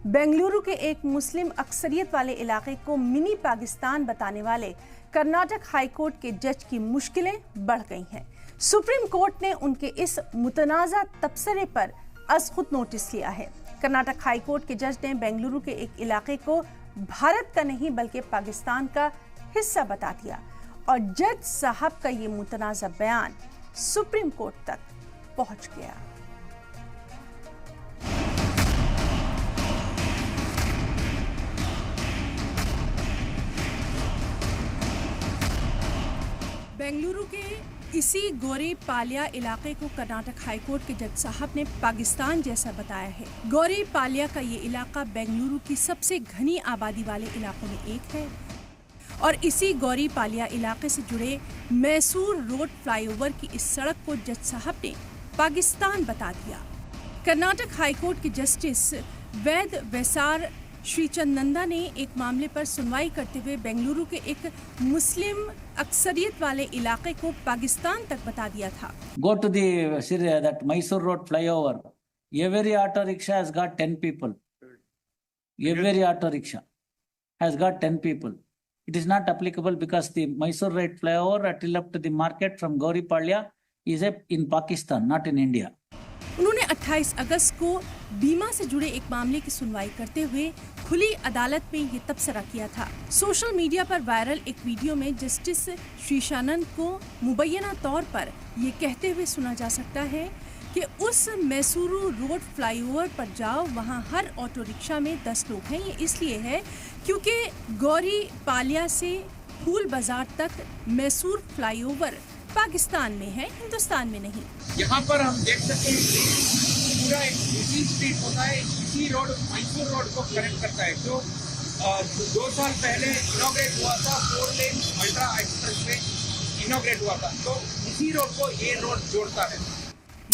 बेंगलुरु के एक मुस्लिम अक्सरियत वाले इलाके को मिनी पाकिस्तान बताने वाले कर्नाटक हाई कोर्ट के जज की मुश्किलें बढ़ गई हैं। सुप्रीम कोर्ट ने उनके इस मुतनाज़ा तबसरे पर अज़ खुद नोटिस लिया है। कर्नाटक हाई कोर्ट के जज ने बेंगलुरु के एक इलाके को भारत का नहीं बल्कि पाकिस्तान का हिस्सा बता दिया और जज साहब का ये मुतनाज़ा बयान सुप्रीम कोर्ट तक पहुंच गया। बेंगलुरु के इसी गोरीपाल्या इलाके को कर्नाटक हाईकोर्ट के जज साहब ने पाकिस्तान जैसा बताया है। गोरीपाल्या का ये इलाका बेंगलुरु की सबसे घनी आबादी वाले इलाकों में एक है और इसी गोरीपाल्या इलाके से जुड़े मैसूर रोड फ्लाईओवर की इस सड़क को जज साहब ने पाकिस्तान बता दिया। कर्नाटक हाईकोर्ट के जस्टिस वैद वैसार श्रीचंदनंदा ने एक मामले पर सुनवाई करते हुए बेंगलुरु के एक मुस्लिम अक्सरियत वाले इलाके को पाकिस्तान तक बता दिया था। Go to that Mysore Road flyover. Every auto rickshaw has got 10 people. Every auto rickshaw has got 10 people. It is not applicable because the Mysore Road flyover till up to the market from Gorypalia is in Pakistan, not in India. उन्होंने 28 अगस्त को बीमा से जुड़े एक मामले की सुनवाई करते हुए खुली अदालत में ये तबसरा किया था। सोशल मीडिया पर वायरल एक वीडियो में जस्टिस श्रीशानंद को मुबैना तौर पर ये कहते हुए सुना जा सकता है कि उस मैसूरू रोड फ्लाईओवर पर जाओ, वहाँ हर ऑटो रिक्शा में 10 लोग हैं। ये इसलिए है क्योंकि गोरीपाल्या से फूल बाजार तक मैसूर फ्लाईओवर पाकिस्तान में है, हिंदुस्तान में नहीं। यहाँ पर हम देख सकते हैं पूरा एक इसी स्ट्रीट होता है, इसी रोड मैसूर रोड को कनेक्ट करता है जो 2 साल पहले इनॉग्रेट हुआ था। 4 लेन अल्ट्रा एक्सप्रेस वे इनॉग्रेट हुआ था, तो इसी रोड को ये रोड जोड़ता है।